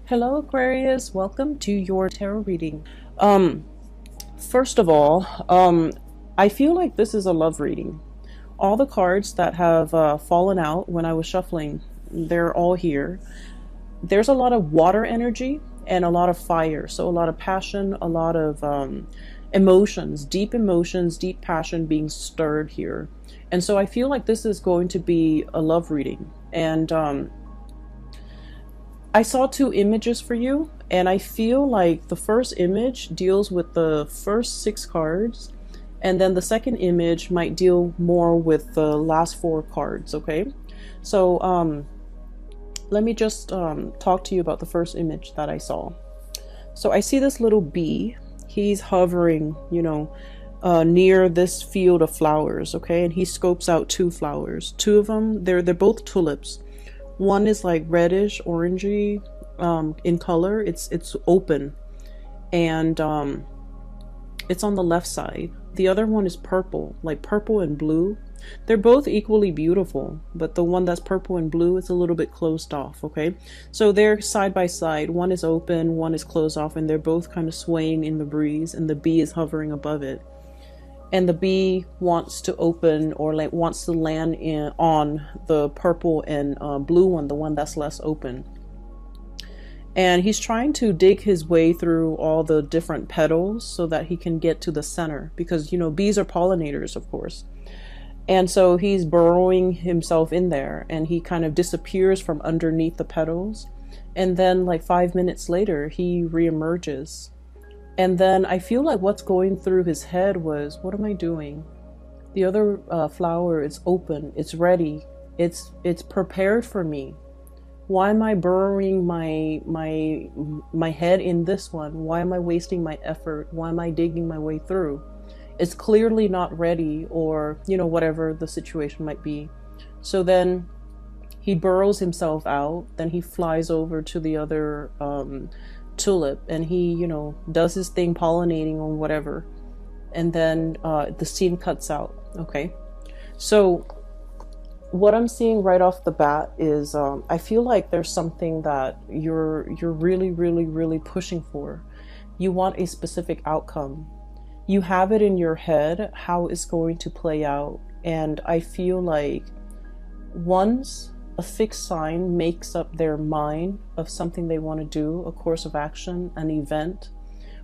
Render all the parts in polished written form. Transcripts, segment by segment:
Hello Aquarius, welcome to your tarot reading. Um, First of all, I feel like this is a love reading. All the cards that have fallen out when I was shuffling, they're all here. There's a lot of water energy and a lot of fire. So a lot of passion, a lot of emotions, deep passion being stirred here. And so I feel like this is going to be a love reading. And I saw two images for you, and I feel like the first image deals with the first six cards, and then the second image might deal more with the last four cards, okay? So let me just talk to you about the first image that I saw. So I see this little bee. He's hovering, near this field of flowers, okay? And he scopes out two flowers. Two of them, they're both tulips. One is like reddish, orangey in color. It's open, and it's on the left side. The other one is purple, like purple and blue. They're both equally beautiful, but the one that's purple and blue is a little bit closed off, okay? So they're side by side. One is open, one is closed off, and they're both kind of swaying in the breeze, and the bee is hovering above it. And the bee wants to open, or like wants to land on the purple and blue one, the one that's less open. And he's trying to dig his way through all the different petals so that he can get to the center, because bees are pollinators, of course. And so he's burrowing himself in there, and he kind of disappears from underneath the petals, and then like 5 minutes later he reemerges. And then I feel like what's going through his head was, what am I doing? The other flower is open. It's ready. It's prepared for me. Why am I burrowing my head in this one? Why am I wasting my effort? Why am I digging my way through? It's clearly not ready, or whatever the situation might be. So then he burrows himself out. Then he flies over to the other tulip, and he does his thing pollinating or whatever, and then the scene cuts out. Okay, so what I'm seeing right off the bat is I feel like there's something that you're really pushing for. You want a specific outcome. You have it in your head how it's going to play out, and I feel like once a fixed sign makes up their mind of something they want to do, a course of action, an event,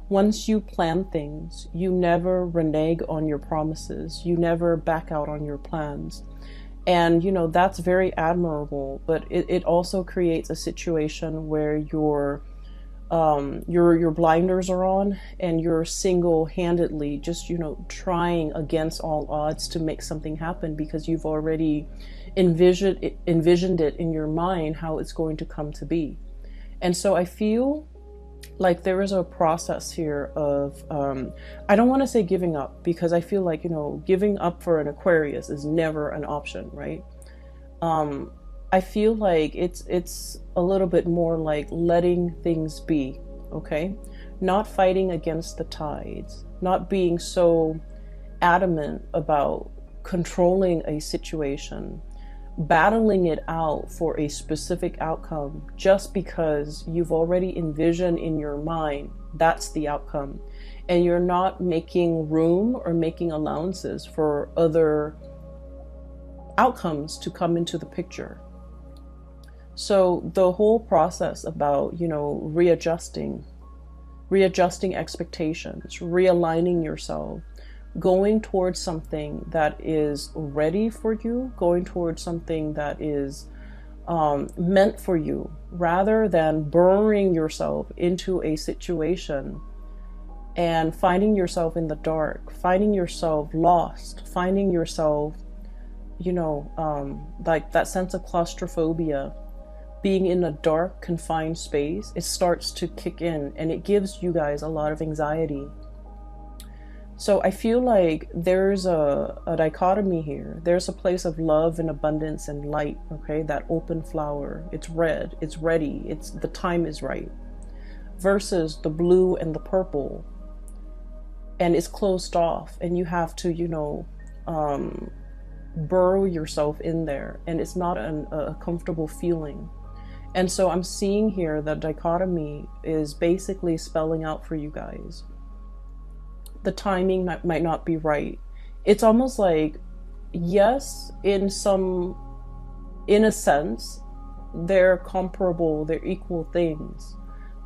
once you plan things, you never renege on your promises. You never back out on your plans. And, that's very admirable, but it also creates a situation where your blinders are on, and you're single-handedly just, trying against all odds to make something happen, because you've already envisioned it in your mind how it's going to come to be. And so I feel like there is a process here of I don't want to say giving up, because I feel like giving up for an Aquarius is never an option, right? I feel like it's a little bit more like letting things be, okay? Not fighting against the tides, not being so adamant about controlling a situation, battling it out for a specific outcome just because you've already envisioned in your mind that's the outcome, and you're not making room or making allowances for other outcomes to come into the picture. So the whole process about readjusting expectations, realigning yourself, going towards something that is ready for you, going towards something that is meant for you, rather than burrowing yourself into a situation and finding yourself in the dark, finding yourself lost, finding yourself, like that sense of claustrophobia, being in a dark, confined space. It starts to kick in, and it gives you guys a lot of anxiety. So I feel like there's a dichotomy here. There's a place of love and abundance and light, okay? That open flower, it's red, it's ready, the time is right. Versus the blue and the purple, and it's closed off, and you have to, burrow yourself in there, and it's not a comfortable feeling. And so I'm seeing here that dichotomy is basically spelling out for you guys. The timing might not be right. It's almost like, yes, in a sense, they're comparable, they're equal things,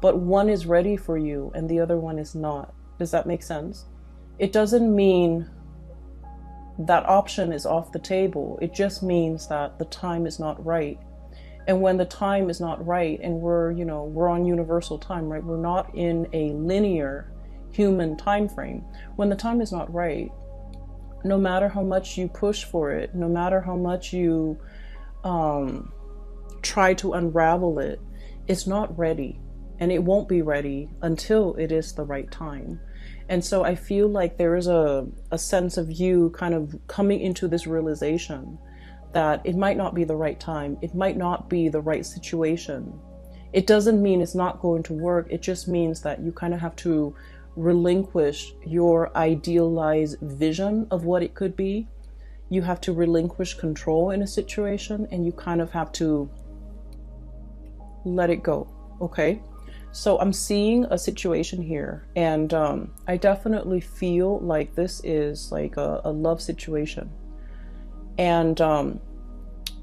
but one is ready for you and the other one is not. Does that make sense? It doesn't mean that option is off the table. It just means that the time is not right. And when the time is not right, and we're on universal time, right? We're not in a linear human time frame. When the time is not right, no matter how much you push for it, no matter how much you try to unravel it, it's not ready. And it won't be ready until it is the right time. And so I feel like there is a sense of you kind of coming into this realization that it might not be the right time. It might not be the right situation. It doesn't mean it's not going to work. It just means that you kind of have to relinquish your idealized vision of what it could be. You have to relinquish control in a situation, and you kind of have to let it go. Okay? So I'm seeing a situation here, and I definitely feel like this is like a love situation. And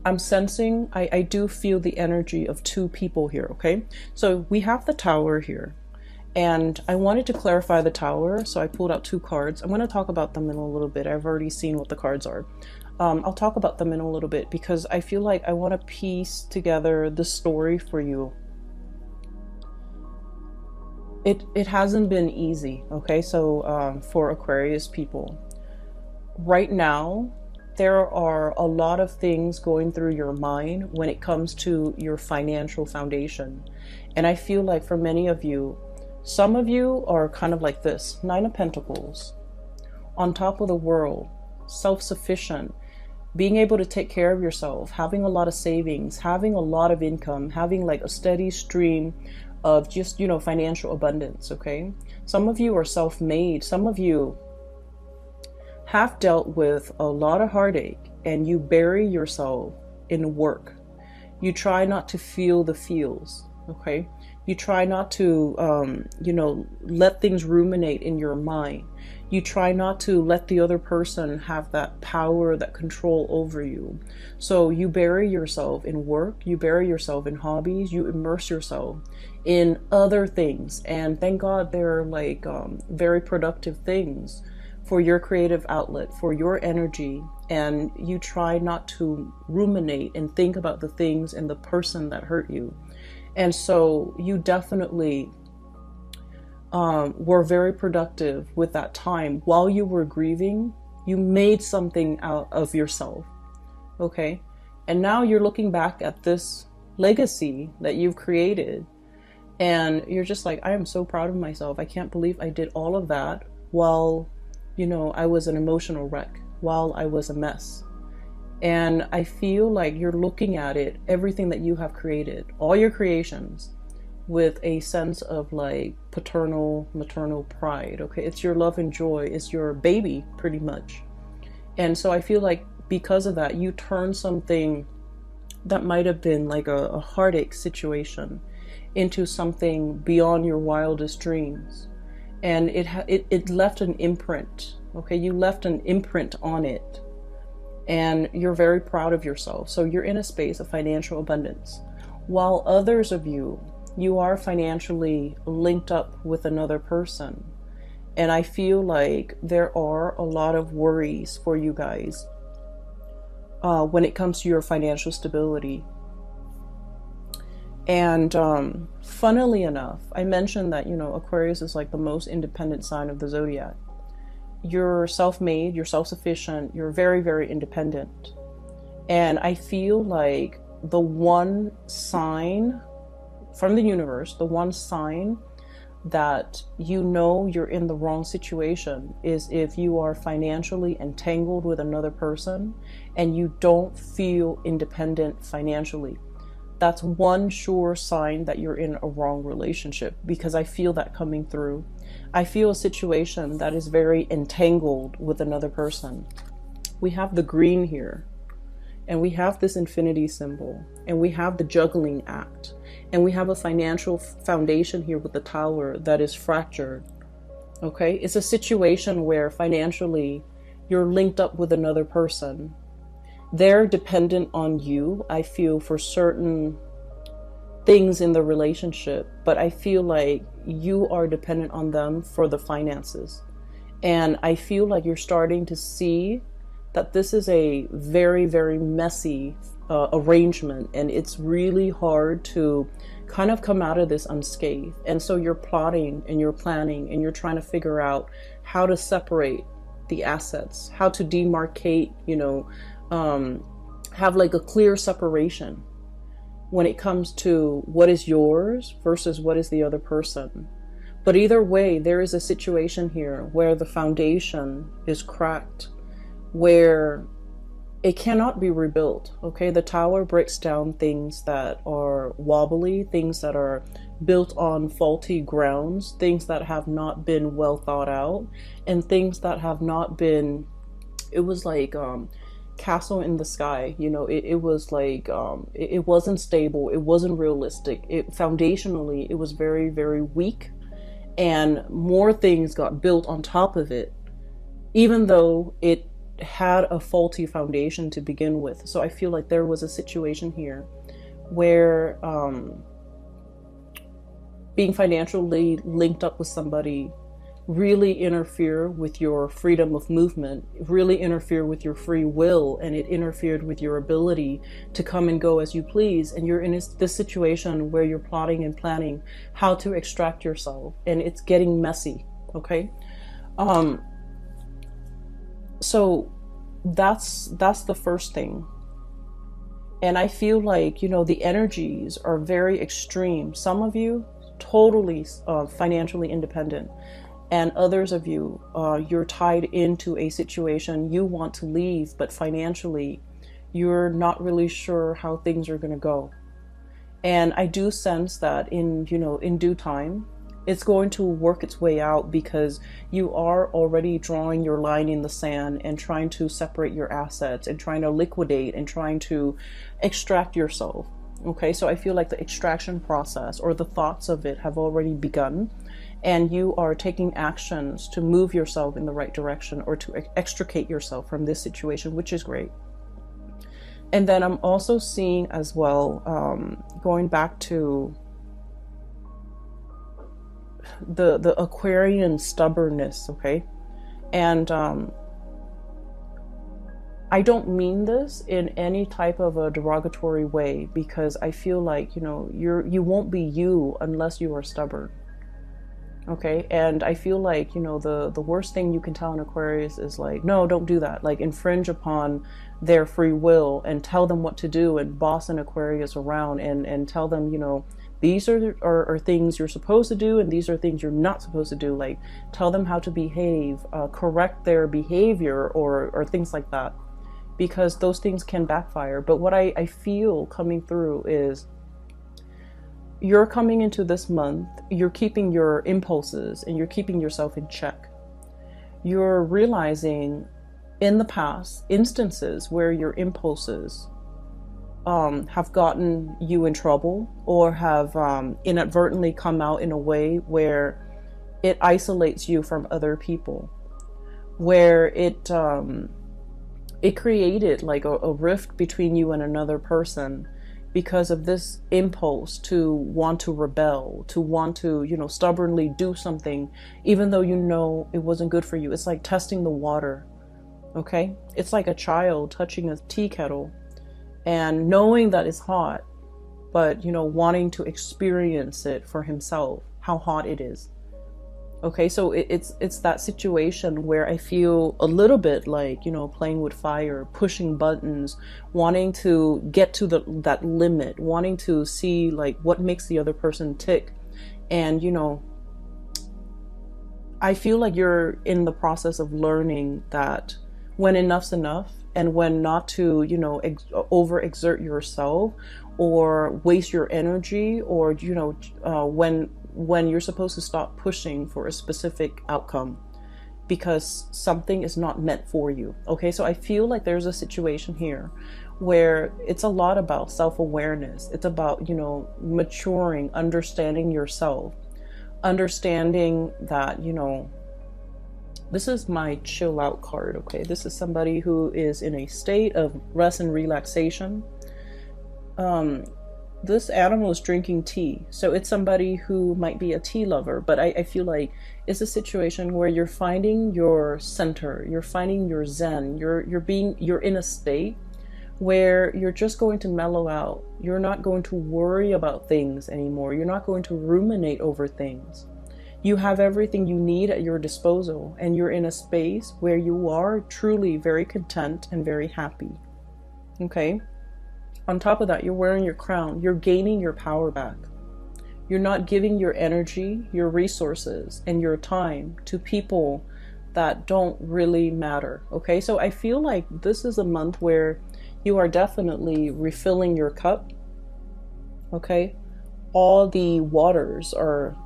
I'm sensing, I do feel the energy of two people here, okay? So we have the Tower here, and I wanted to clarify the Tower, so I pulled out two cards. I'm going to talk about them in a little bit. I've already seen what the cards are. I'll talk about them in a little bit because I feel like I want to piece together the story for you. It hasn't been easy, okay? So for Aquarius people, right now, there are a lot of things going through your mind when it comes to your financial foundation. And I feel like for many of you, some of you are kind of like this, Nine of Pentacles, on top of the world, self-sufficient, being able to take care of yourself, having a lot of savings, having a lot of income, having like a steady stream of just, financial abundance, okay? Some of you are self-made. Some of you have dealt with a lot of heartache and you bury yourself in work. You try not to feel the feels, okay? You try not to, let things ruminate in your mind. You try not to let the other person have that power, that control over you. So you bury yourself in work, you bury yourself in hobbies, you immerse yourself in other things. And thank God they're like very productive things for your creative outlet, for your energy. And you try not to ruminate and think about the things and the person that hurt you. And so you definitely were very productive with that time. While you were grieving, you made something out of yourself, okay? And now you're looking back at this legacy that you've created, and you're just like, I am so proud of myself. I can't believe I did all of that while, I was an emotional wreck, while I was a mess. And I feel like you're looking at it, everything that you have created, all your creations, with a sense of like paternal, maternal pride, okay? It's your love and joy. It's your baby, pretty much. And so I feel like because of that, you turn something that might have been like a heartache situation into something beyond your wildest dreams. And it left an imprint, okay? You left an imprint on it. And you're very proud of yourself. So you're in a space of financial abundance. While others of you are financially linked up with another person. And I feel like there are a lot of worries for you guys when it comes to your financial stability. And funnily enough, I mentioned that, Aquarius is like the most independent sign of the zodiac. You're self-made, you're self-sufficient, you're very, very independent. And I feel like the one sign from the universe, the one sign that you're in the wrong situation is if you are financially entangled with another person and you don't feel independent financially. That's one sure sign that you're in a wrong relationship, because I feel that coming through. I feel a situation that is very entangled with another person. We have the green here, and we have this infinity symbol, and we have the juggling act. And we have a financial foundation here with the Tower that is fractured. Okay, it's a situation where financially you're linked up with another person. They're dependent on you, I feel, for certain things in the relationship, but I feel like you are dependent on them for the finances. And I feel like you're starting to see that this is a very, very messy arrangement, and it's really hard to kind of come out of this unscathed. And so you're plotting and you're planning and you're trying to figure out how to separate the assets, how to demarcate, have like a clear separation when it comes to what is yours versus what is the other person. But either way, there is a situation here where the foundation is cracked, where it cannot be rebuilt. Okay, the Tower breaks down things that are wobbly, things that are built on faulty grounds, things that have not been well thought out, and things that have not been, it was like castle in the sky, it was like it wasn't stable, it wasn't realistic, foundationally it was very, very weak, and more things got built on top of it, even though it had a faulty foundation to begin with. So I feel like there was a situation here where being financially linked up with somebody really interfere with your freedom of movement, really interfere with your free will, and it interfered with your ability to come and go as you please. And you're in this situation where you're plotting and planning how to extract yourself, and it's getting messy. Okay, so that's the first thing. And I feel like, the energies are very extreme. Some of you totally financially independent, and others of you, you're tied into a situation you want to leave, but financially you're not really sure how things are going to go. And I do sense that in due time it's going to work its way out, because you are already drawing your line in the sand and trying to separate your assets and trying to liquidate and trying to extract yourself. Okay, so I feel like the extraction process, or the thoughts of it, have already begun, and you are taking actions to move yourself in the right direction, or to extricate yourself from this situation, which is great. And then I'm also seeing as well, going back to the Aquarian stubbornness. Okay, and I don't mean this in any type of a derogatory way, because I feel like you won't be you unless you are stubborn. Okay, and I feel like the worst thing you can tell an Aquarius is like, no, don't do that, like infringe upon their free will and tell them what to do and boss an Aquarius around and tell them these are things you're supposed to do, and these are things you're not supposed to do. Like, tell them how to behave, correct their behavior, or things like that, because those things can backfire. But what I feel coming through is you're coming into this month, you're keeping your impulses and you're keeping yourself in check. You're realizing in the past instances where your impulses have gotten you in trouble, or have inadvertently come out in a way where it isolates you from other people, where it created like a rift between you and another person, because of this impulse to want to rebel, to want to stubbornly do something even though it wasn't good for you. It's like testing the water. Okay, it's like a child touching a tea kettle and knowing that it's hot, but wanting to experience it for himself, how hot it is. Okay, so it's that situation where I feel a little bit like playing with fire, pushing buttons, wanting to get to that limit, wanting to see like what makes the other person tick. And I feel like you're in the process of learning that when enough's enough, and when not to overexert yourself or waste your energy, or when you're supposed to stop pushing for a specific outcome because something is not meant for you. Okay, so I feel like there's a situation here where it's a lot about self-awareness. It's about, you know, maturing, understanding yourself, understanding that, you know, this is my chill out card, okay? This is somebody who is in a state of rest and relaxation. This animal is drinking tea, so it's somebody who might be a tea lover, but I feel like it's a situation where you're finding your center, you're finding your zen, you're in a state where you're just going to mellow out. You're not going to worry about things anymore. You're not going to ruminate over things. You have everything you need at your disposal, and you're in a space where you are truly very content and very happy. Okay? On top of that, you're wearing your crown. You're gaining your power back. You're not giving your energy, your resources, and your time to people that don't really matter. Okay? So I feel like this is a month where you are definitely refilling your cup. Okay? All the waters are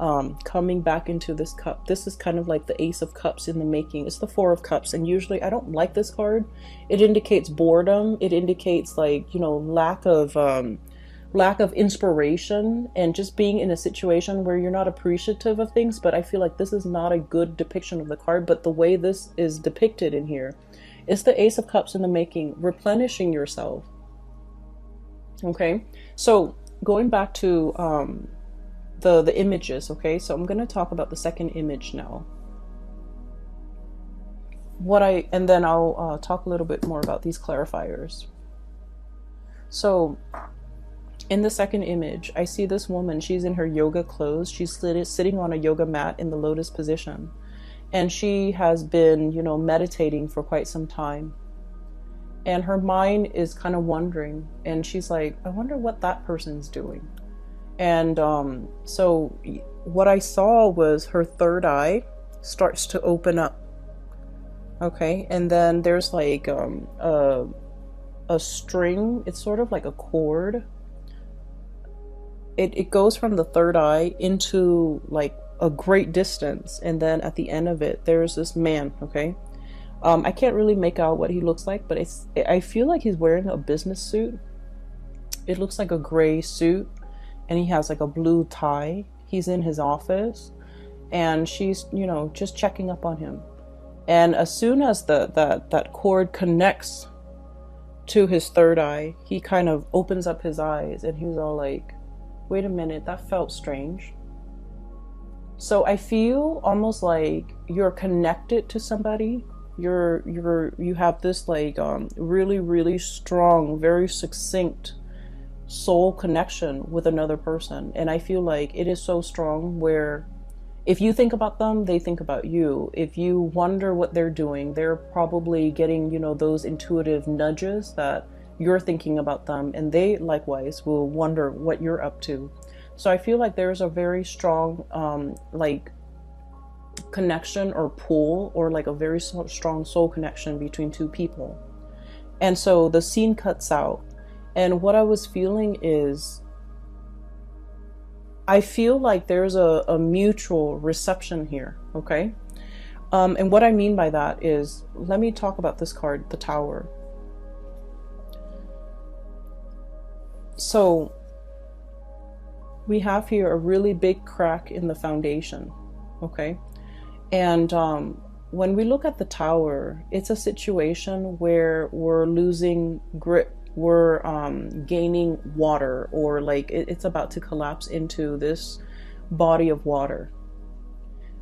coming back into this cup. This is kind of like the Ace of Cups in the making. It's the Four of Cups, and usually I don't like this card. It indicates boredom. It indicates, like, you know, lack of inspiration, and just being in a situation where you're not appreciative of things. But I feel like this is not a good depiction of the card. But the way this is depicted in here, it's the Ace of Cups in the making, replenishing yourself. Okay, so going back to the images, okay, so I'm going to talk about the second image now. And then I'll talk a little bit more about these clarifiers. So in the second image, I see this woman. She's in her yoga clothes. She's sitting on a yoga mat in the lotus position, and she has been, you know, meditating for quite some time. And her mind is kind of wondering, and she's like, I wonder what that person's doing. And so what I saw was her third eye starts to open up. Okay, and then there's like a string. It's sort of like a cord. It goes from the third eye into like a great distance, and then at the end of it, there's this man. Okay. I can't really make out what he looks like, but I feel like he's wearing a business suit. It looks like a gray suit, and he has like a blue tie. He's in his office, and she's, you know, just checking up on him. And as soon as that cord connects to his third eye, he kind of opens up his eyes, and he's all like, wait a minute, that felt strange. So I feel almost like you're connected to somebody. You have this like really, really strong, very succinct soul connection with another person. And I feel like it is so strong where if you think about them, they think about you. If you wonder what they're doing, they're probably getting, you know, those intuitive nudges that you're thinking about them, and they likewise will wonder what you're up to. So I feel like there's a very strong like connection or pull, or like a very strong soul connection between two people. And so the scene cuts out, and what I was feeling is I feel like there's a mutual reception here. Okay, and what I mean by that is, let me talk about this card, the Tower. So we have here a really big crack in the foundation. Okay. And when we look at the Tower, it's a situation where we're losing grip, we're gaining water, or like it's about to collapse into this body of water.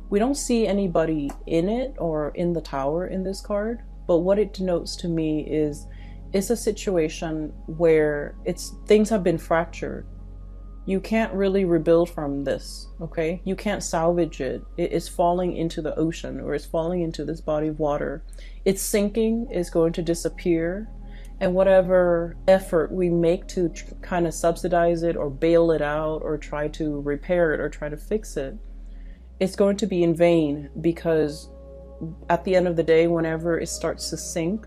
We don't see anybody in it or in the Tower in this card, but what it denotes to me is it's a situation where things have been fractured. You can't really rebuild from this, okay? You can't salvage it. It is falling into the ocean, or it's falling into this body of water. It's sinking, is going to disappear, and whatever effort we make to kind of subsidize it or bail it out or try to repair it or try to fix it, it's going to be in vain, because at the end of the day, whenever it starts to sink,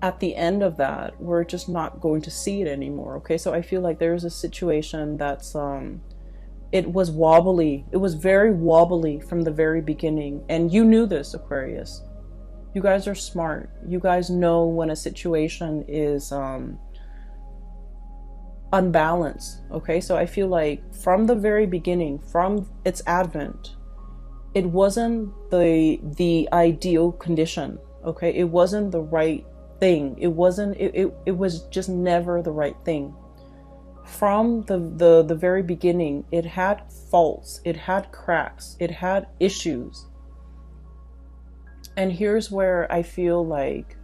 at the end of that, we're just not going to see it anymore. Okay, so I feel like there's a situation that's it was wobbly. It was very wobbly from the very beginning, and you knew this, Aquarius. You guys are smart. You guys know when a situation is unbalanced. Okay, so I feel like from the very beginning, from its advent, it wasn't the ideal condition. Okay, it wasn't the right thing. It wasn't. It was just never the right thing. From the very beginning, it had faults. It had cracks. It had issues. And here's where I feel like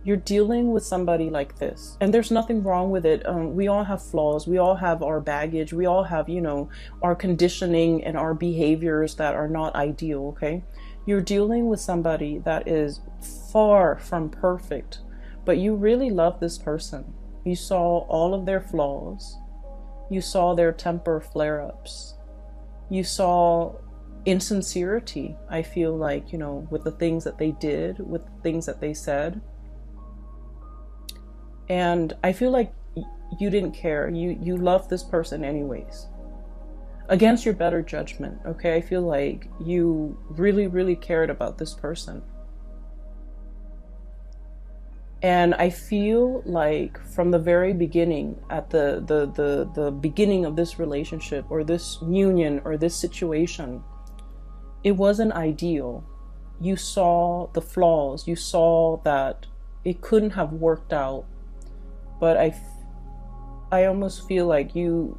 you're dealing with somebody like this, and there's nothing wrong with it. We all have flaws. We all have our baggage. We all have, you know, our conditioning and our behaviors that are not ideal. Okay, you're dealing with somebody that is far from perfect, but you really love this person. You saw all of their flaws. You saw their temper flare-ups. You saw insincerity, I feel like, you know, with the things that they did, with the things that they said. And I feel like you didn't care. You loved this person anyways. Against your better judgment, okay? I feel like you really, really cared about this person. And I feel like from the very beginning, at the beginning of this relationship or this union or this situation, it wasn't ideal. You saw the flaws. You saw that it couldn't have worked out. But I almost feel like you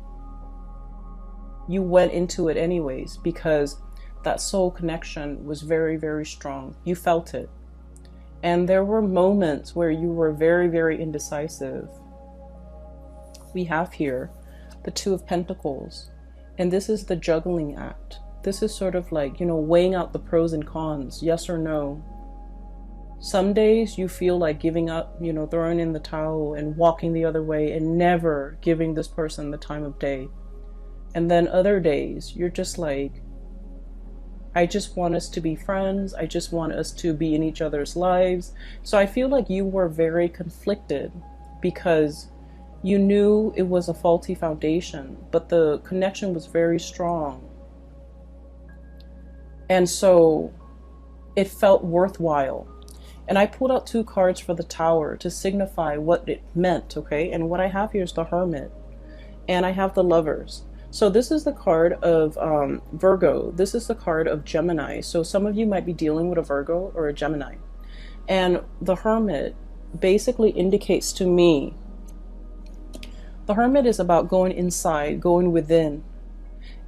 went into it anyways, because that soul connection was very, very strong. You felt it. And there were moments where you were very, very indecisive. We have here the Two of Pentacles, and this is the juggling act. This is sort of like, you know, weighing out the pros and cons, yes or no. Some days you feel like giving up, you know, throwing in the towel and walking the other way and never giving this person the time of day. And then other days you're just like, I just want us to be friends. I just want us to be in each other's lives. So I feel like you were very conflicted because you knew it was a faulty foundation, but the connection was very strong. And so it felt worthwhile. And I pulled out 2 cards for the Tower to signify what it meant, okay? And what I have here is the Hermit. And I have the Lovers. So this is the card of Virgo. This is the card of Gemini. So some of you might be dealing with a Virgo or a Gemini. And the Hermit basically indicates to me, the Hermit is about going inside, going within.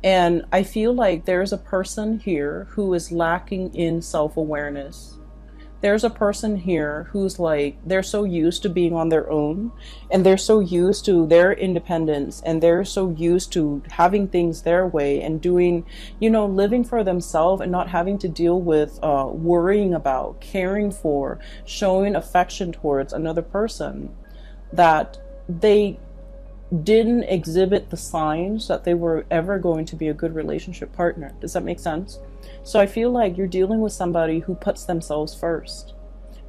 And I feel like there's a person here who is lacking in self-awareness. There's a person here who's like, they're so used to being on their own, and they're so used to their independence, and they're so used to having things their way and doing, you know, living for themselves and not having to deal with worrying about, caring for, showing affection towards another person, that they didn't exhibit the signs that they were ever going to be a good relationship partner. Does that make sense? So I feel like you're dealing with somebody who puts themselves first.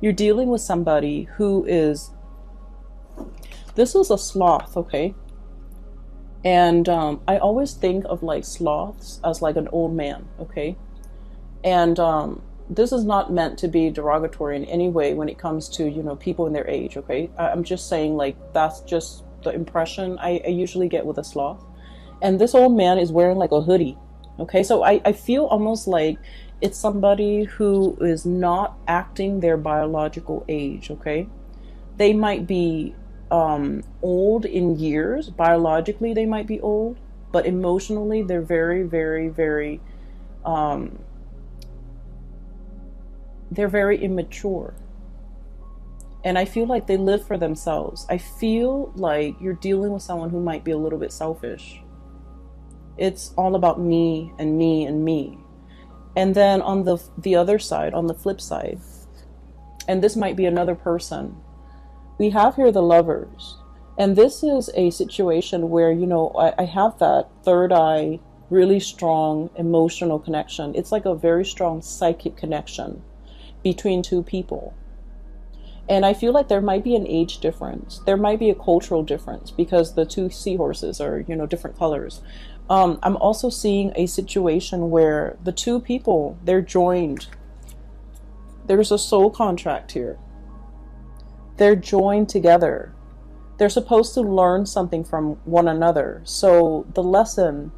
You're dealing with somebody who is, this is a sloth, okay? And I always think of like sloths as like an old man, okay? And this is not meant to be derogatory in any way when it comes to, you know, people in their age, okay? I'm just saying, like, that's just the impression I usually get with a sloth. And this old man is wearing like a hoodie. Okay, so I feel almost like it's somebody who is not acting their biological age, okay? They might be old in years. Biologically, they might be old, but emotionally, they're very, very, very, they're very immature. And I feel like they live for themselves. I feel like you're dealing with someone who might be a little bit selfish. It's all about me and me and me. And then on the other side, on the flip side, and this might be another person, we have here the Lovers. And this is a situation where, you know, I have that third eye, really strong emotional connection. It's like a very strong psychic connection between 2 people. And I feel like there might be an age difference. There might be a cultural difference because the 2 seahorses are, you know, different colors. I'm also seeing a situation where the 2 people, they're joined There's a soul contract here. They're joined together. They're supposed to learn something from one another. So the lesson,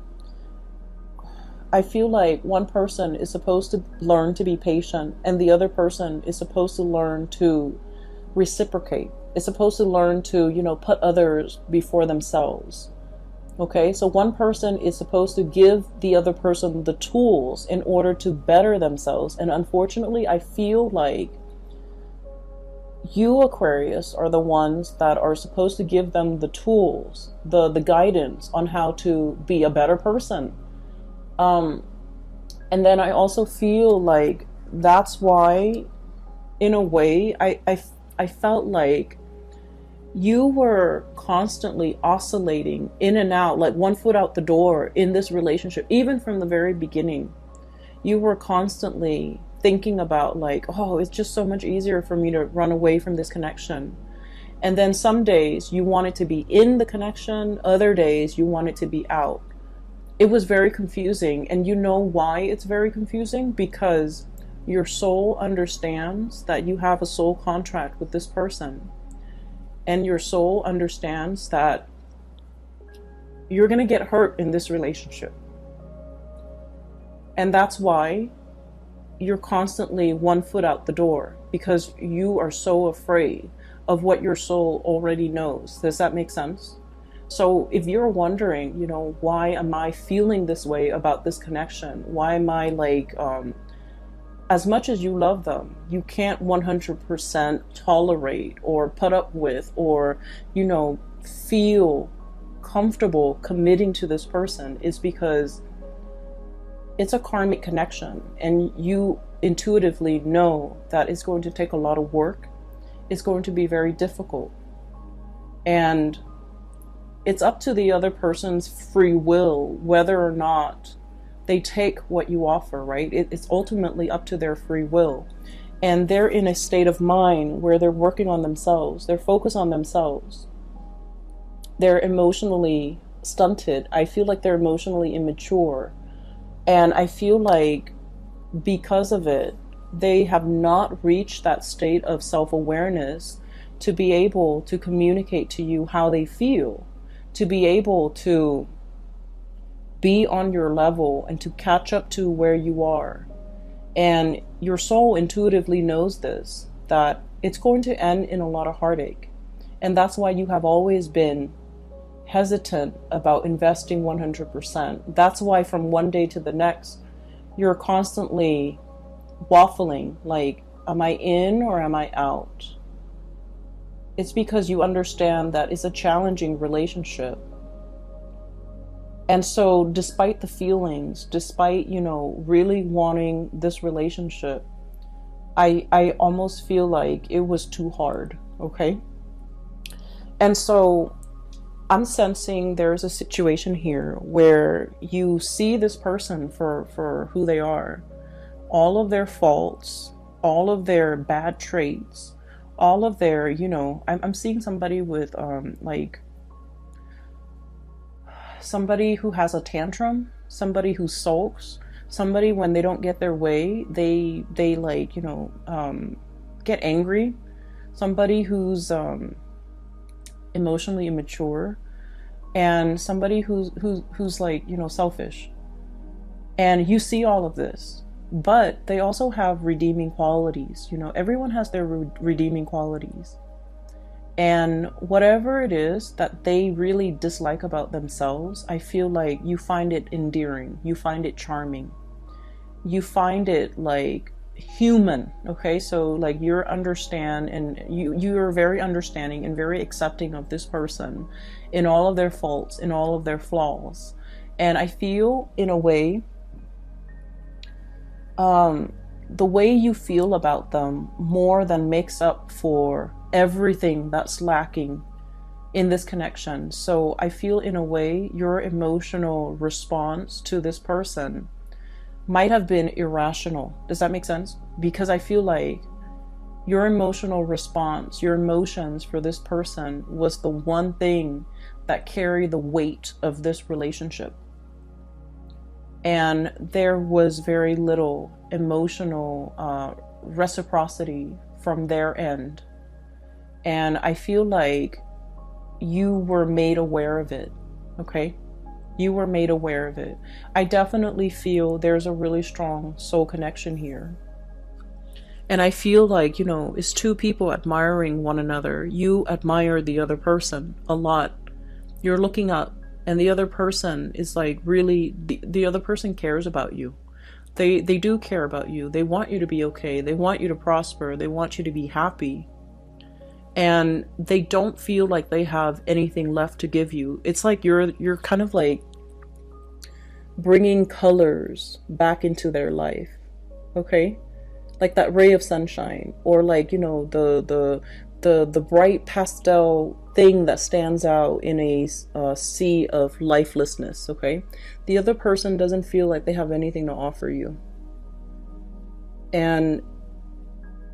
I feel like one person is supposed to learn to be patient, and the other person is supposed to learn to reciprocate. It's supposed to learn to, put others before themselves. Okay, so one person is supposed to give the other person the tools in order to better themselves. And unfortunately, I feel like you, Aquarius, are the ones that are supposed to give them the tools, the guidance on how to be a better person. And then I also feel like that's why, in a way, I felt like you were constantly oscillating in and out, like one foot out the door in this relationship. Even from the very beginning, you were constantly thinking about like, oh, it's just so much easier for me to run away from this connection. And then some days you wanted to be in the connection, other days you wanted to be out. It was very confusing. And you know why it's very confusing? Because your soul understands that you have a soul contract with this person. And your soul understands that you're going to get hurt in this relationship. And that's why you're constantly one foot out the door, because you are so afraid of what your soul already knows. Does that make sense? So if you're wondering, why am I feeling this way about this connection? Why am I like, as much as you love them, you can't 100% tolerate or put up with or, feel comfortable committing to this person, is because it's a karmic connection, and you intuitively know that it's going to take a lot of work. It's going to be very difficult. And it's up to the other person's free will whether or not they take what you offer, right? It's ultimately up to their free will. And they're in a state of mind where they're working on themselves. They're focused on themselves. They're emotionally stunted. I feel like they're emotionally immature. And I feel like because of it, they have not reached that state of self-awareness to be able to communicate to you how they feel, to be able to be on your level and to catch up to where you are. And your soul intuitively knows this, that it's going to end in a lot of heartache. And that's why you have always been hesitant about investing 100%. That's why from one day to the next, you're constantly waffling, like, am I in or am I out? It's because you understand that it's a challenging relationship. And so despite the feelings, despite, really wanting this relationship, I almost feel like it was too hard, okay? And so I'm sensing there's a situation here where you see this person for who they are, all of their faults, all of their bad traits, all of their, I'm seeing somebody with somebody who has a tantrum, somebody who sulks, somebody when they don't get their way, they get angry, somebody who's emotionally immature, and somebody who's like, selfish. And you see all of this, but they also have redeeming qualities. Everyone has their redeeming qualities. And whatever it is that they really dislike about themselves, I feel like you find it endearing, you find it charming, you find it like human. Okay, so like you're very understanding and very accepting of this person in all of their faults, in all of their flaws. And I feel in a way, the way you feel about them more than makes up for everything that's lacking in this connection. So I feel in a way your emotional response to this person might have been irrational. Does that make sense? Because I feel like your emotional response, your emotions for this person was the one thing that carried the weight of this relationship. And there was very little emotional reciprocity from their end. And I feel like you were made aware of it, okay? You were made aware of it. I definitely feel there's a really strong soul connection here. And I feel like, you know, it's two people admiring one another. You admire the other person a lot. You're looking up, and the other person is like really, the other person cares about you. They do care about you. They want you to be okay. They want you to prosper. They want you to be happy. And they don't feel like they have anything left to give you. It's like you're kind of like bringing colors back into their life, okay? Like that ray of sunshine, or like, you know, the bright pastel thing that stands out in a sea of lifelessness, okay? The other person doesn't feel like they have anything to offer you. And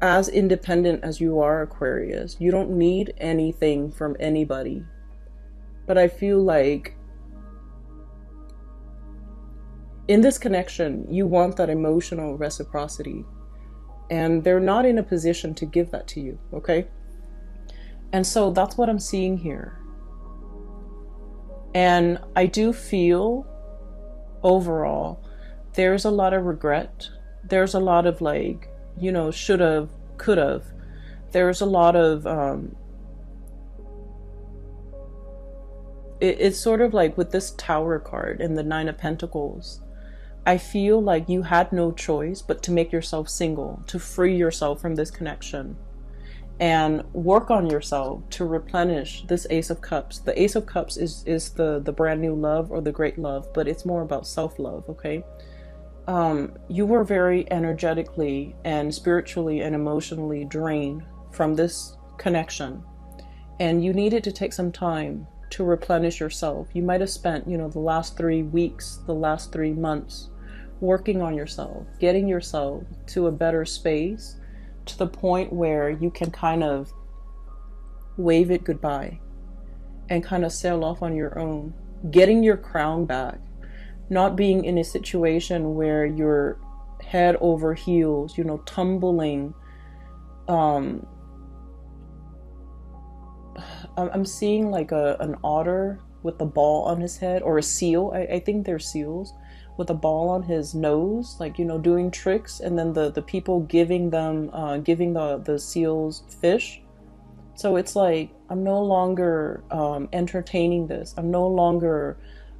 as independent as you are, Aquarius, you don't need anything from anybody. But I feel like in this connection, you want that emotional reciprocity. And they're not in a position to give that to you, okay? And so that's what I'm seeing here. And I do feel overall, there's a lot of regret. There's a lot of like, you know, should have, could have. There's a lot of, it's sort of like with this Tower card and the Nine of Pentacles. I feel like you had no choice but to make yourself single, to free yourself from this connection and work on yourself to replenish this Ace of Cups. The Ace of Cups is the brand new love or the great love, but it's more about self-love, okay? You were very energetically and spiritually and emotionally drained from this connection, and you needed to take some time to replenish yourself. You might have spent, you know, the last 3 weeks, the last 3 months working on yourself, getting yourself to a better space, to the point where you can kind of wave it goodbye and kind of sail off on your own, getting your crown back, not being in a situation where you're head over heels, you know, tumbling. I'm seeing like an otter with a ball on his head, or a seal. I think they're seals, with a ball on his nose, like, you know, doing tricks, and then the people giving them giving the seals fish. So it's like, I'm no longer entertaining this. I'm no longer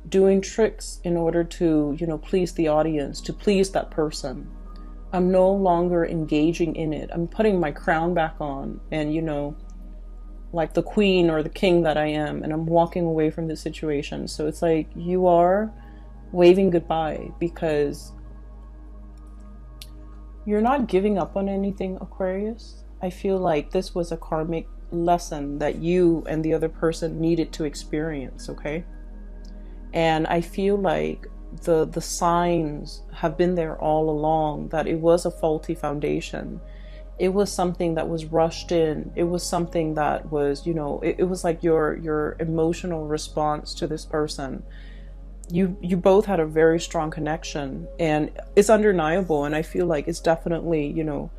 doing tricks in order to, you know, please the audience, to please that person. I'm no longer engaging in it. I'm putting my crown back on, and, you know, like the queen or the king that I am, and I'm walking away from this situation. So it's like you are waving goodbye, because you're not giving up on anything, Aquarius. I feel like this was a karmic lesson that you and the other person needed to experience, okay? And I feel like the signs have been there all along, that it was a faulty foundation. It was something that was rushed in. It was something that was, you know, it was like your emotional response to this person. You both had a very strong connection, and it's undeniable, and I feel like it's definitely, you know,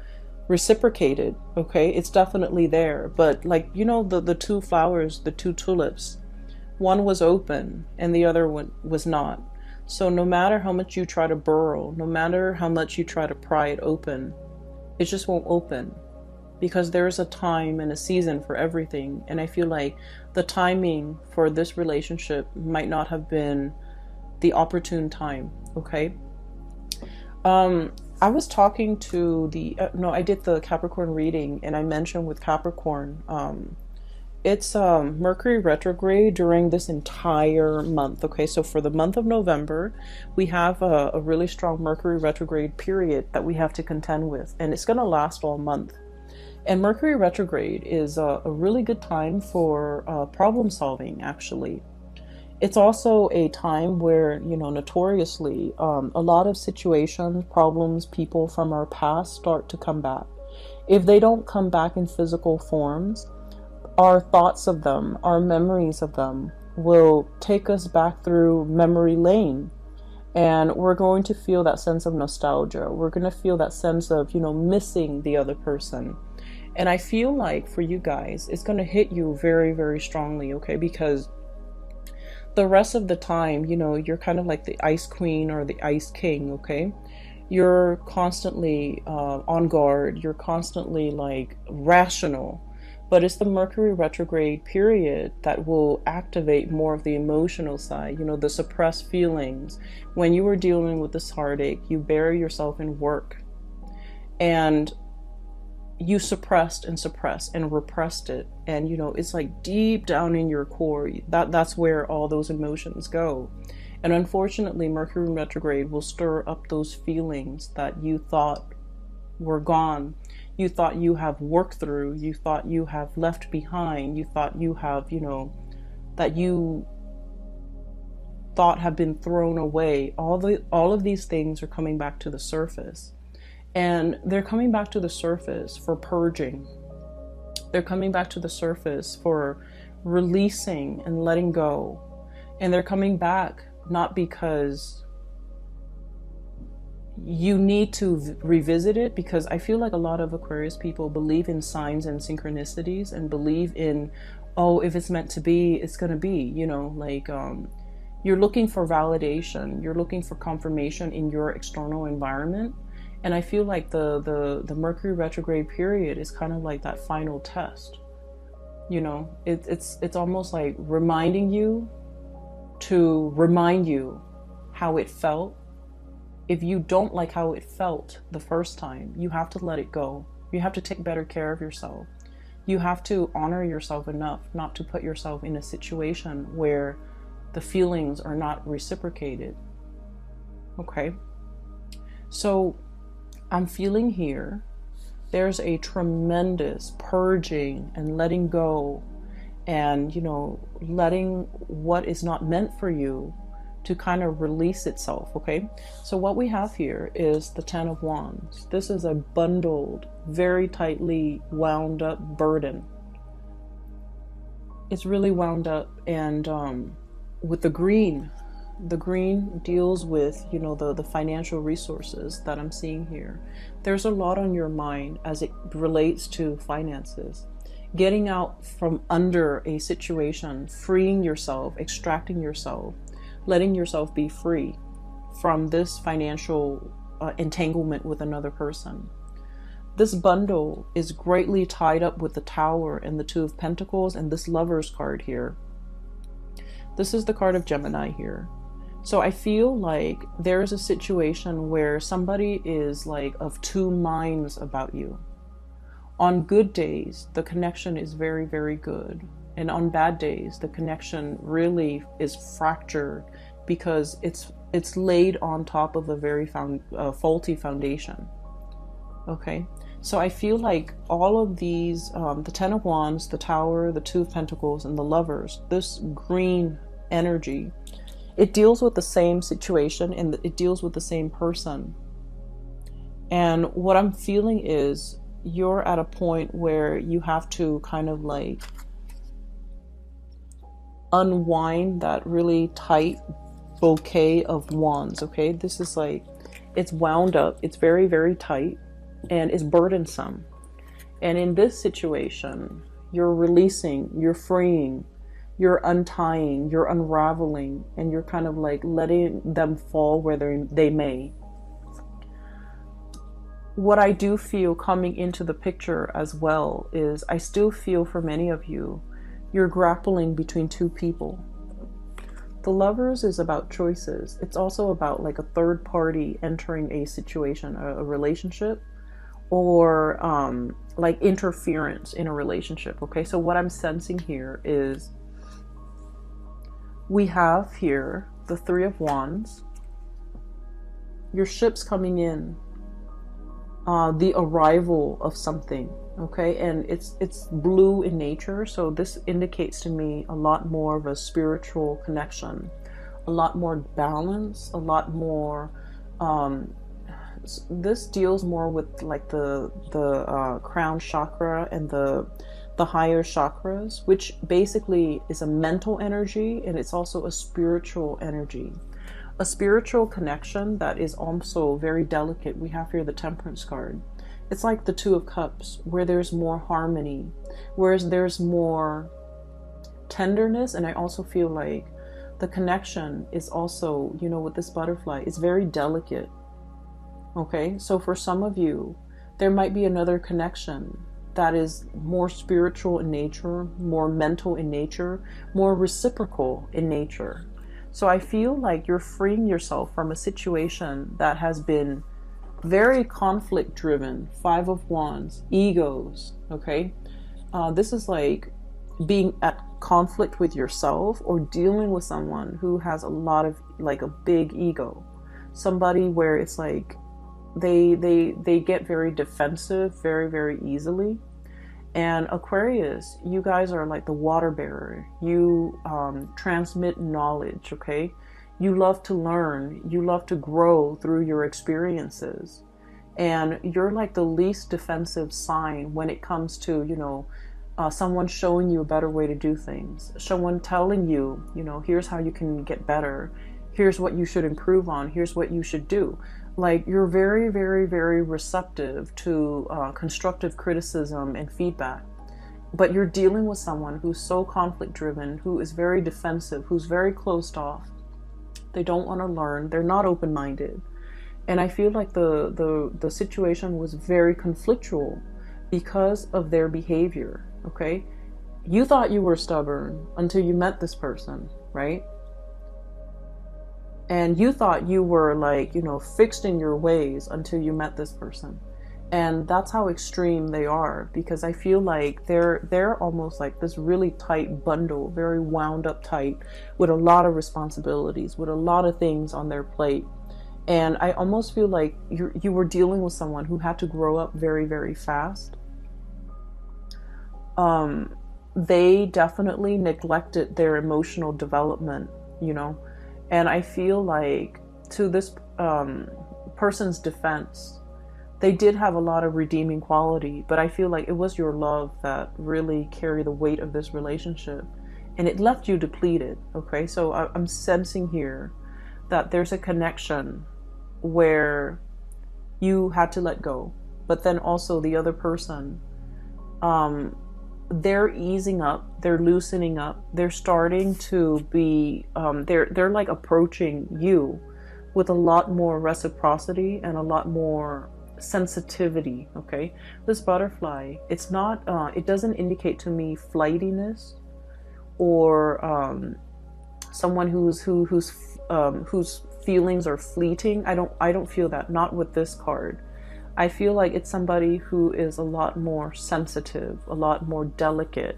reciprocated, okay? It's definitely there. But like, you know, the two flowers, the two tulips, one was open and the other one was not. So no matter how much you try to burrow, no matter how much you try to pry it open, it just won't open, because there's a time and a season for everything. And I feel like the timing for this relationship might not have been the opportune time, okay? I was talking to I did the Capricorn reading, and I mentioned with Capricorn, it's Mercury retrograde during this entire month, okay? So for the month of November, we have a really strong Mercury retrograde period that we have to contend with, and it's gonna last all month. And Mercury retrograde is a really good time for problem solving, actually. It's also a time where, you know, notoriously, a lot of situations, problems, people from our past start to come back. If they don't come back in physical forms, our thoughts of them, our memories of them will take us back through memory lane. And we're going to feel that sense of nostalgia. We're going to feel that sense of, you know, missing the other person. And I feel like for you guys, it's going to hit you very, very strongly, okay? Because the rest of the time, you know, you're kind of like the ice queen or the ice king, okay? You're constantly on guard. You're constantly like rational. But it's the Mercury retrograde period that will activate more of the emotional side, you know, the suppressed feelings. When you are dealing with this heartache, you bury yourself in work. And you suppressed and repressed it, and you know, it's like deep down in your core, that's where all those emotions go. And unfortunately, Mercury retrograde will stir up those feelings that you thought were gone, you thought you have worked through, you thought you have left behind, you thought you have, you know, that you thought have been thrown away. All of these things are coming back to the surface. And they're coming back to the surface for purging. They're coming back to the surface for releasing and letting go. And they're coming back not because you need to revisit it, because I feel like a lot of Aquarius people believe in signs and synchronicities and believe in, oh, if it's meant to be, it's going to be, you know, like you're looking for validation. You're looking for confirmation in your external environment. And I feel like the Mercury retrograde period is kind of like that final test. You know, it's almost like reminding you to remind you how it felt. If you don't like how it felt the first time, you have to let it go. You have to take better care of yourself. You have to honor yourself enough not to put yourself in a situation where the feelings are not reciprocated. Okay? So I'm feeling here, there's a tremendous purging and letting go, and, you know, letting what is not meant for you to kind of release itself, okay? So what we have here is the Ten of Wands. This is a bundled, very tightly wound up burden. It's really wound up, and with the green deals with, you know, the financial resources that I'm seeing here. There's a lot on your mind as it relates to finances. Getting out from under a situation, freeing yourself, extracting yourself, letting yourself be free from this financial entanglement with another person. This bundle is greatly tied up with the Tower and the Two of Pentacles and this Lover's card here. This is the card of Gemini here. So I feel like there's a situation where somebody is like of two minds about you. On good days, the connection is very, very good. And on bad days, the connection really is fractured because it's laid on top of a very faulty foundation. Okay, so I feel like all of these, the Ten of Wands, the Tower, the Two of Pentacles, and the Lovers, this green energy, it deals with the same situation and it deals with the same person. And what I'm feeling is you're at a point where you have to kind of like unwind that really tight bouquet of wands, okay? This is like, it's wound up, it's very, very tight, and it's burdensome. And in this situation, you're releasing, you're freeing, you're untying, you're unraveling, and you're kind of like letting them fall where they may. What I do feel coming into the picture as well is I still feel for many of you, you're grappling between two people. The Lovers is about choices. It's also about like a third party entering a situation, a relationship, or like interference in a relationship. Okay, so what I'm sensing here is we have here the Three of Wands, your ship's coming in, the arrival of something, okay? And it's blue in nature, so this indicates to me a lot more of a spiritual connection, a lot more balance, a lot more this deals more with like the crown chakra and the higher chakras, which basically is a mental energy, and it's also a spiritual energy. a spiritual connection that is also very delicate. We have here the Temperance card. It's like the Two of Cups, where there's more harmony, whereas there's more tenderness. And I also feel like the connection is also, you know, with this butterfly, it's very delicate. Okay, so for some of you, there might be another connection that is more spiritual in nature, more mental in nature, more reciprocal in nature. So I feel like you're freeing yourself from a situation that has been very conflict driven. Five of Wands, egos. Okay, this is like being at conflict with yourself or dealing with someone who has a lot of, like, a big ego. Somebody where it's like they get very defensive very, very easily. And Aquarius, you guys are like the water bearer. You transmit knowledge, okay? You love to learn. You love to grow through your experiences. And you're like the least defensive sign when it comes to, you know, someone showing you a better way to do things. Someone telling you, you know, here's how you can get better. Here's what you should improve on. Here's what you should do. Like, you're very, very, very receptive to constructive criticism and feedback. But you're dealing with someone who's so conflict driven, who is very defensive, who's very closed off. They don't want to learn. They're not open-minded. And I feel like the situation was very conflictual because of their behavior, okay? You thought you were stubborn until you met this person, right? And you thought you were, like, you know, fixed in your ways until you met this person. And that's how extreme they are, because I feel like they're almost like this really tight bundle, very wound up tight, with a lot of responsibilities, with a lot of things on their plate. And I almost feel like you were dealing with someone who had to grow up very, very fast. They definitely neglected their emotional development, you know. And I feel like, to this person's defense, they did have a lot of redeeming quality, but I feel like it was your love that really carried the weight of this relationship, and it left you depleted. Okay, so I'm sensing here that there's a connection where you had to let go, but then also the other person, they're easing up, they're loosening up, they're starting to be, they're like approaching you with a lot more reciprocity and a lot more sensitivity, okay? This butterfly, it's not, it doesn't indicate to me flightiness or someone whose feelings are fleeting. I don't feel that, not with this card. I feel like it's somebody who is a lot more sensitive, a lot more delicate,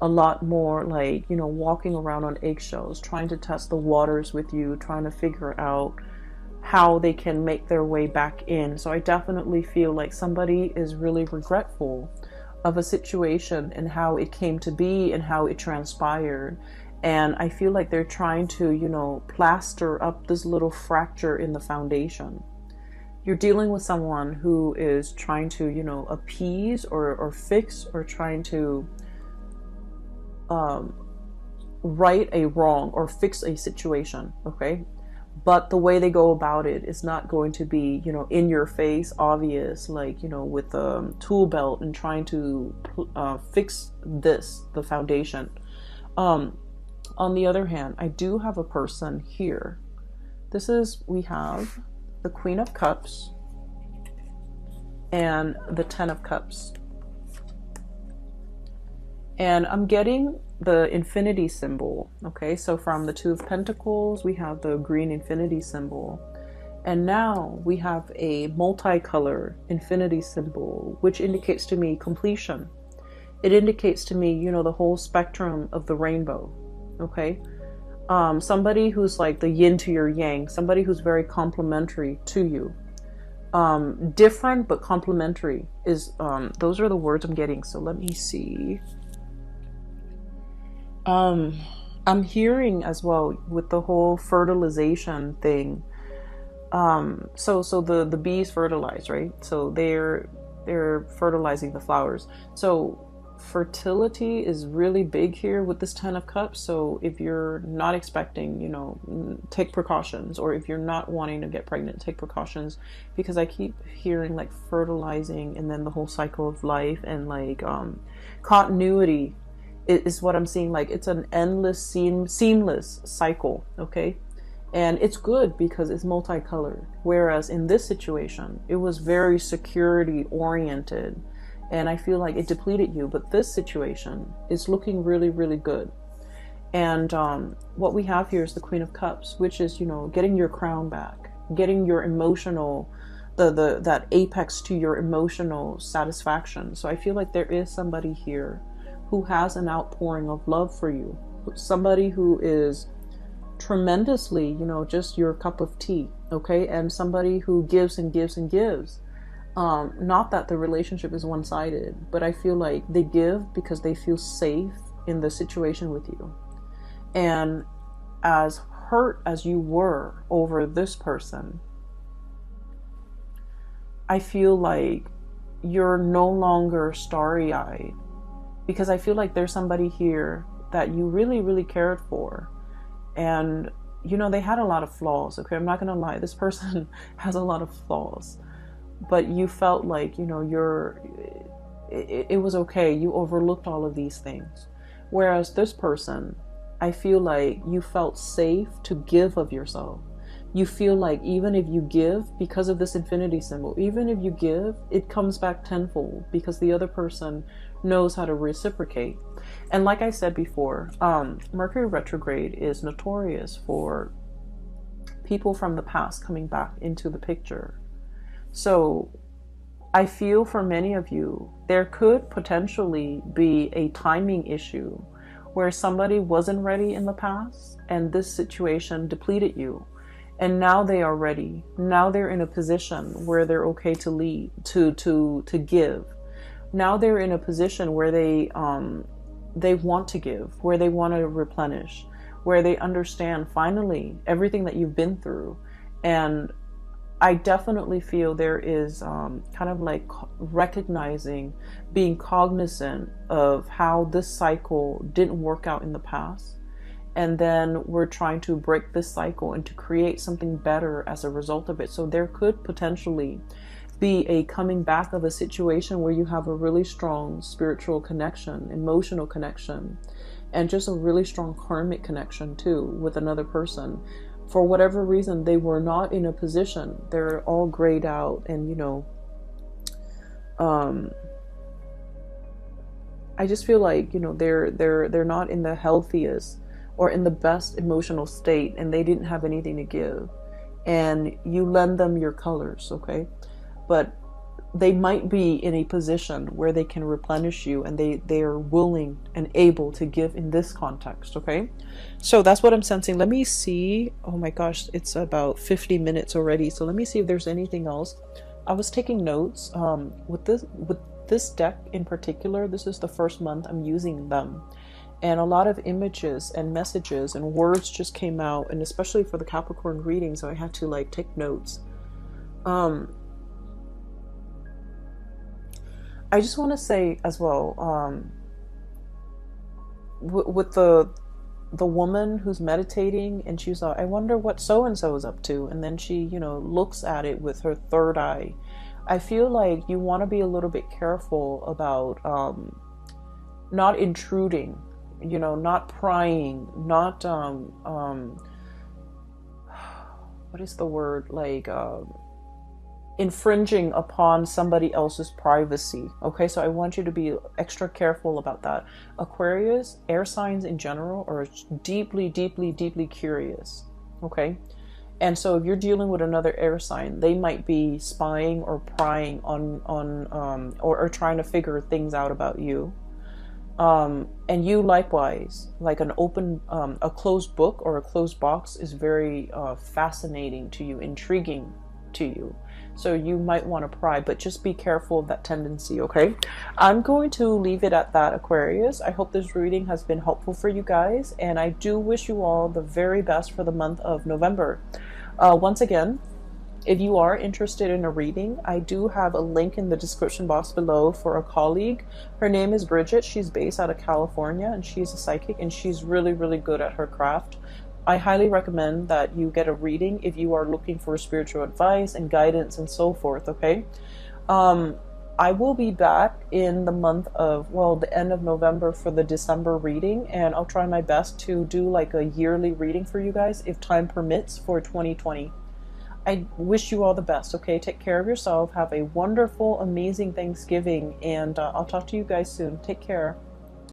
a lot more like, you know, walking around on eggshells, trying to test the waters with you, trying to figure out how they can make their way back in. So I definitely feel like somebody is really regretful of a situation and how it came to be and how it transpired. And I feel like they're trying to, you know, plaster up this little fracture in the foundation. You're dealing with someone who is trying to, you know, appease or fix, or trying to right a wrong or fix a situation, okay? But the way they go about it is not going to be, you know, in your face, obvious, like, you know, with a tool belt and trying to fix the foundation. On the other hand, I do have a person here. We have the Queen of Cups and the Ten of Cups. And I'm getting the infinity symbol, okay? So from the Two of Pentacles, we have the green infinity symbol. And now we have a multicolor infinity symbol, which indicates to me completion. It indicates to me, you know, the whole spectrum of the rainbow, okay? Somebody who's like the yin to your yang, somebody who's very complementary to you. Different but complementary is, those are the words I'm getting. So let me see. I'm hearing as well with the whole fertilization thing. So the bees fertilize, right? So they're fertilizing the flowers. So fertility is really big here with this 10 of cups. So if you're not expecting, you know, take precautions, or if you're not wanting to get pregnant, take precautions, because I keep hearing like fertilizing and then the whole cycle of life, and like continuity is what I'm seeing. Like it's an endless seamless cycle. Okay. And it's good because it's multicolored. Whereas in this situation, it was very security oriented. And I feel like it depleted you. But this situation is looking really, really good. And what we have here is the Queen of Cups, which is, you know, getting your crown back, getting your emotional, that apex to your emotional satisfaction. So I feel like there is somebody here who has an outpouring of love for you. Somebody who is tremendously, you know, just your cup of tea. Okay. And somebody who gives and gives and gives. Not that the relationship is one-sided, but I feel like they give because they feel safe in the situation with you. And as hurt as you were over this person, I feel like you're no longer starry-eyed, because I feel like there's somebody here that you really, really cared for. And, you know, they had a lot of flaws. Okay, I'm not going to lie. This person has a lot of flaws. But you felt like, you know, it was okay. You overlooked all of these things. Whereas this person, I feel like you felt safe to give of yourself. You feel like even if you give, because of this infinity symbol, even if you give, it comes back tenfold, because the other person knows how to reciprocate. And like I said before, Mercury retrograde is notorious for people from the past coming back into the picture. So I feel for many of you, there could potentially be a timing issue where somebody wasn't ready in the past and this situation depleted you. And now they are ready. Now they're in a position where they're okay to lead, to give. Now they're in a position where they want to give, where they want to replenish, where they understand finally everything that you've been through. And I definitely feel there is kind of like recognizing, being cognizant of how this cycle didn't work out in the past. And then we're trying to break this cycle and to create something better as a result of it. So there could potentially be a coming back of a situation where you have a really strong spiritual connection, emotional connection, and just a really strong karmic connection too with another person. For whatever reason, they were not in a position. They're all grayed out, and, you know, I just feel like, you know, they're not in the healthiest or in the best emotional state, and they didn't have anything to give. And you lend them your colors, okay? But they might be in a position where they can replenish you, and they are willing and able to give in this context. Okay, so that's what I'm sensing. Let me see. Oh my gosh, it's about 50 minutes already, so let me see if there's anything else. I was taking notes with this deck in particular. This is the first month I'm using them, and a lot of images and messages and words just came out, and especially for the Capricorn reading, so I had to like take notes. I just want to say as well, with the woman who's meditating, and she's like, I wonder what so-and-so is up to. And then she, you know, looks at it with her third eye. I feel like you want to be a little bit careful about not intruding, you know, not prying, not, what is the word? Like, infringing upon somebody else's privacy. Okay, so I want you to be extra careful about that. Aquarius, air signs in general, are deeply, deeply, deeply curious. Okay, and so if you're dealing with another air sign, they might be spying or prying on or trying to figure things out about you. And you likewise, like an open, a closed book or a closed box is very fascinating to you, intriguing to you. So you might want to pry, but just be careful of that tendency, okay? I'm going to leave it at that, Aquarius. I hope this reading has been helpful for you guys, and I do wish you all the very best for the month of November. Once again, If you are interested in a reading, I do have a link in the description box below for a colleague. Her name is Bridget. She's based out of California, and she's a psychic, and she's really, really good at her craft. I highly recommend that you get a reading if you are looking for spiritual advice and guidance and so forth, okay? I will be back in the month of, well, the end of November for the December reading, and I'll try my best to do like a yearly reading for you guys if time permits for 2020. I wish you all the best, okay? Take care of yourself. Have a wonderful, amazing Thanksgiving, and I'll talk to you guys soon. Take care.